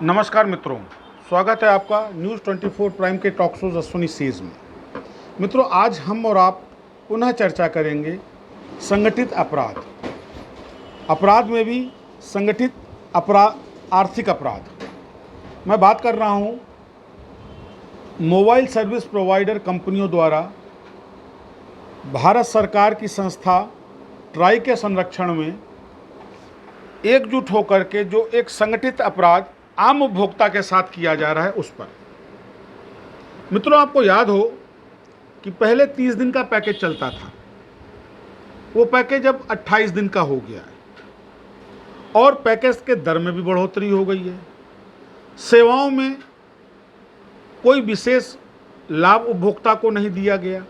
नमस्कार मित्रों, स्वागत है आपका न्यूज़ 24 प्राइम के टॉक शोज अश्विनी सीज में। मित्रों, आज हम और आप पुनः चर्चा करेंगे संगठित अपराध। अपराध में भी संगठित अपराध, आर्थिक अपराध। मैं बात कर रहा हूँ मोबाइल सर्विस प्रोवाइडर कंपनियों द्वारा भारत सरकार की संस्था ट्राई के संरक्षण में एकजुट होकर के जो एक संगठित अपराध आम उपभोक्ता के साथ किया जा रहा है उस पर। मित्रों, आपको याद हो कि पहले 30 दिन का पैकेज चलता था, वो पैकेज अब 28 दिन का हो गया है और पैकेज के दर में भी बढ़ोतरी हो गई है। सेवाओं में कोई विशेष लाभ उपभोक्ता को नहीं दिया गया।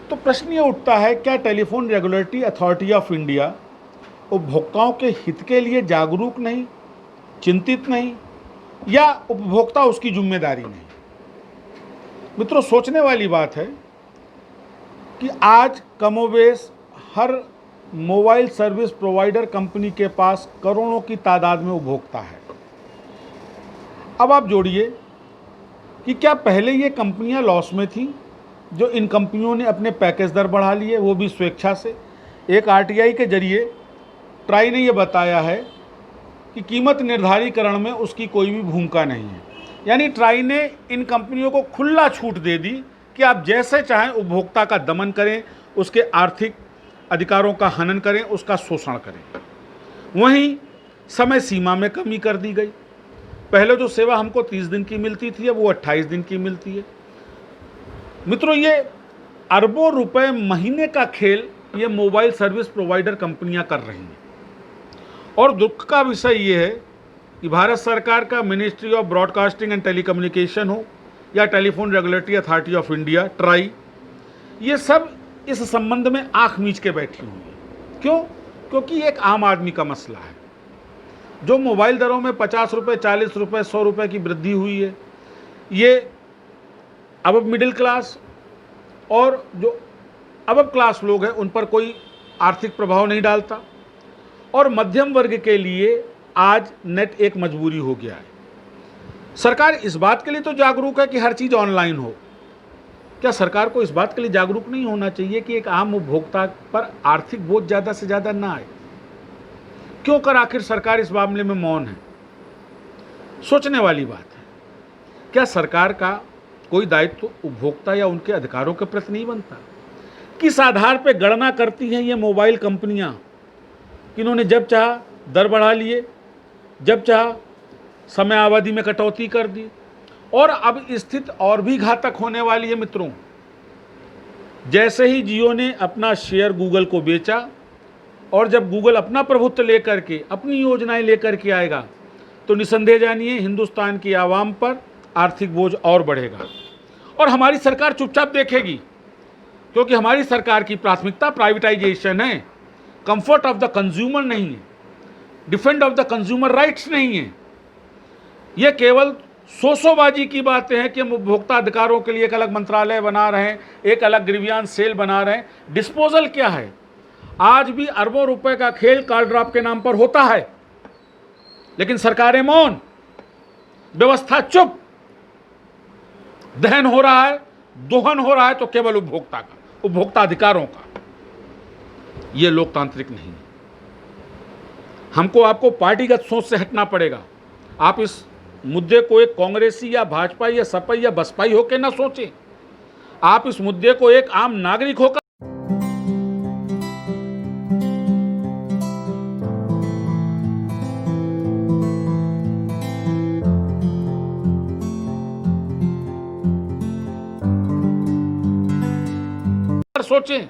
तो प्रश्न ये उठता है, क्या telephone regulatory authority of India उपभोक्ताओं के हित के लिए जागरूक नहीं, चिंतित नहीं, या उपभोक्ता उसकी जिम्मेदारी नहीं? मित्रों, सोचने वाली बात है कि आज कमोबेश हर मोबाइल सर्विस प्रोवाइडर कंपनी के पास करोड़ों की तादाद में उपभोक्ता है। अब आप जोड़िए कि क्या पहले ये कंपनियां लॉस में थीं, जो इन कंपनियों ने अपने पैकेज दर बढ़ा लिए, वो भी स्वेच्छा से। एक आरटीआई के जरिए ट्राई ने यह बताया है कि कीमत निर्धारीकरण में उसकी कोई भी भूमिका नहीं है। यानी ट्राई ने इन कंपनियों को खुला छूट दे दी कि आप जैसे चाहें उपभोक्ता का दमन करें, उसके आर्थिक अधिकारों का हनन करें, उसका शोषण करें। वहीं समय सीमा में कमी कर दी गई। पहले जो सेवा हमको 30 दिन की मिलती थी, अब वो 28 दिन की मिलती है। मित्रों, ये अरबों रुपए महीने का खेल ये मोबाइल सर्विस प्रोवाइडर कंपनियां कर रही हैं। और दुख का विषय ये है कि भारत सरकार का ministry of broadcasting and telecommunication हो या telephone regulatory authority of India try, ये सब इस संबंध में आंख मीच के बैठी हुई है। क्यों? क्योंकि एक आम आदमी का मसला है। जो मोबाइल दरों में 50 रुपये, 40 रुपये, 100 रुपये की वृद्धि हुई है, ये अब मिडिल क्लास और जो अब क्लास लोग हैं उन पर कोई आर्थिक प्रभाव नहीं डालता, और मध्यम वर्ग के लिए आज नेट एक मजबूरी हो गया है। सरकार इस बात के लिए तो जागरूक है कि हर चीज़ ऑनलाइन हो। क्या सरकार को इस बात के लिए जागरूक नहीं होना चाहिए कि एक आम उपभोक्ता पर आर्थिक बोझ ज़्यादा से ज़्यादा ना आए? क्यों कर आखिर सरकार इस मामले में मौन है? सोचने वाली बात है। क्या सरकार का कोई दायित्व उपभोक्ता या उनके अधिकारों के प्रति नहीं बनता? किस आधार पर गणना करती हैं ये मोबाइल कंपनियां कि इन्होंने जब चाहा दर बढ़ा लिए, जब चाहा समय अवधि में कटौती कर दी? और अब स्थिति और भी घातक होने वाली है मित्रों। जैसे ही जियो ने अपना शेयर गूगल को बेचा, और जब गूगल अपना प्रभुत्व लेकर के अपनी योजनाएं लेकर के आएगा, तो निसंदेह जानिए हिंदुस्तान की आवाम पर आर्थिक बोझ और बढ़ेगा। और हमारी सरकार चुपचाप देखेगी, क्योंकि हमारी सरकार की प्राथमिकता प्राइवेटाइजेशन है, कंफर्ट ऑफ द कंज्यूमर नहीं है, defend of the consumer rights नहीं है। यह केवल सोशोबाजी की बातें हैं कि हम उपभोक्ता अधिकारों के लिए एक अलग मंत्रालय बना रहे हैं, एक अलग ग्रीवियांस सेल बना रहे हैं। डिस्पोजल क्या है? आज भी अरबों रुपए का खेल कॉल ड्रॉप के नाम पर होता है, लेकिन सरकारें मौन, व्यवस्था चुप। दहन हो रहा है, दोहन हो रहा है तो केवल उपभोक्ता का, उपभोक्ता अधिकारों का। यह लोकतांत्रिक नहीं है। हमको आपको पार्टीगत सोच से हटना पड़ेगा। आप इस मुद्दे को एक कांग्रेसी या भाजपा या सपा या बसपाई होकर ना सोचें। आप इस मुद्दे को एक आम नागरिक होकर सोचें।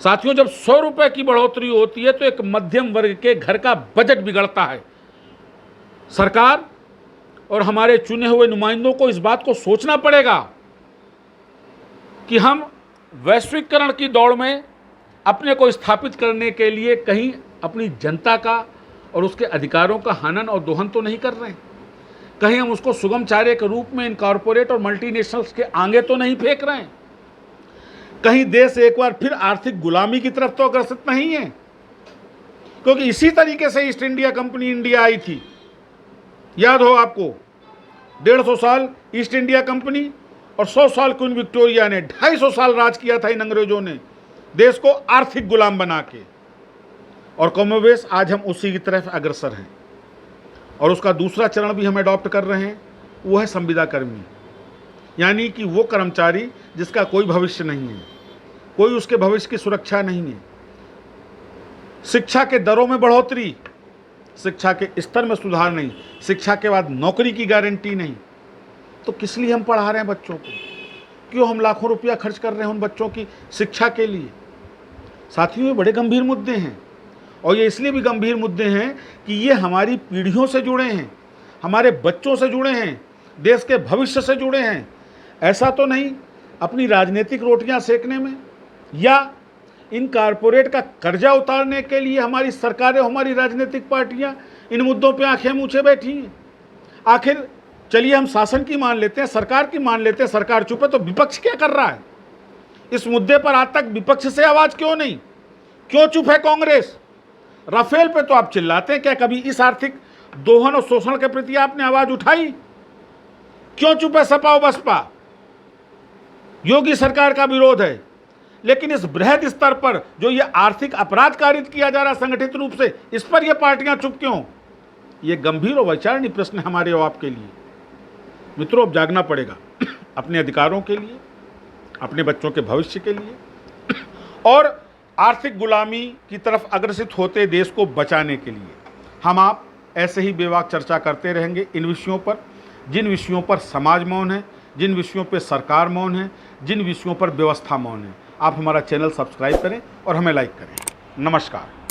साथियों, जब 100 रुपए की बढ़ोतरी होती है तो एक मध्यम वर्ग के घर का बजट बिगड़ता है। सरकार और हमारे चुने हुए नुमाइंदों को इस बात को सोचना पड़ेगा कि हम वैश्वीकरण की दौड़ में अपने को स्थापित करने के लिए कहीं अपनी जनता का और उसके अधिकारों का हनन और दोहन तो नहीं कर रहे हैं। कहीं हम उसको सुगम चारे के रूप में इन कॉरपोरेट और मल्टीनेशनल्स के आगे तो नहीं फेंक रहे हैं। कहीं देश एक बार फिर आर्थिक गुलामी की तरफ तो अग्रसर नहीं है, क्योंकि इसी तरीके से east India company India I थी याद हो आपको, 150 साल ईस्ट इंडिया कंपनी और 100 साल क्वीन विक्टोरिया ने, 250 साल राज किया था इन अंग्रेजों ने देश को आर्थिक गुलाम बना के। और कमोवेश आज हम उसी की तरफ अग्रसर हैं। और उसका दूसरा चरण भी हम अडॉप्ट कर रहे हैं, वो है संविदा कर्मी, यानी कि वो कर्मचारी जिसका कोई भविष्य नहीं है, कोई उसके भविष्य की सुरक्षा नहीं है। शिक्षा के दरों में बढ़ोतरी, शिक्षा के स्तर में सुधार नहीं, शिक्षा के बाद नौकरी की गारंटी नहीं। तो किस लिए हम पढ़ा रहे हैं बच्चों को? क्यों हम लाखों रुपया खर्च कर रहे हैं उन बच्चों की शिक्षा के लिए? साथियों, ये बड़े गंभीर मुद्दे हैं। और ये इसलिए भी गंभीर मुद्दे हैं कि ये हमारी पीढ़ियों से जुड़े हैं, हमारे बच्चों से जुड़े हैं, देश के भविष्य से जुड़े हैं। ऐसा तो नहीं अपनी राजनीतिक रोटियां सेकने में या इन कारपोरेट का कर्जा उतारने के लिए हमारी सरकारें, हमारी राजनीतिक पार्टियां इन मुद्दों पे आंखें मूछे बैठी हैं। आखिर चलिए हम शासन की मान लेते हैं, सरकार की मान लेते हैं, सरकार चुप है, तो विपक्ष क्या कर रहा है इस मुद्दे पर? आज तक विपक्ष से आवाज क्यों नहीं? क्यों चुप है कांग्रेस? राफेल पे तो आप चिल्लाते हैं, क्या कभी इस आर्थिक दोहन और शोषण के प्रति आपने आवाज उठाई? क्यों चुप है सपा और बसपा? योगी सरकार का विरोध है, लेकिन इस बृहद स्तर पर जो ये आर्थिक अपराध कारित किया जा रहा है संगठित रूप से, इस पर ये पार्टियां चुप क्यों? ये गंभीर और वैचारणीय प्रश्न हमारे और आपके लिए। मित्रों, अब जागना पड़ेगा अपने अधिकारों के लिए, अपने बच्चों के भविष्य के लिए और आर्थिक गुलामी की तरफ अग्रसित होते देश को बचाने के लिए। हम आप ऐसे ही बेबाक चर्चा करते रहेंगे इन विषयों पर, जिन विषयों पर समाज मौन है, जिन विषयों पर सरकार मौन है, जिन विषयों पर व्यवस्था मौन है। आप हमारा चैनल सब्सक्राइब करें और हमें लाइक करें। नमस्कार।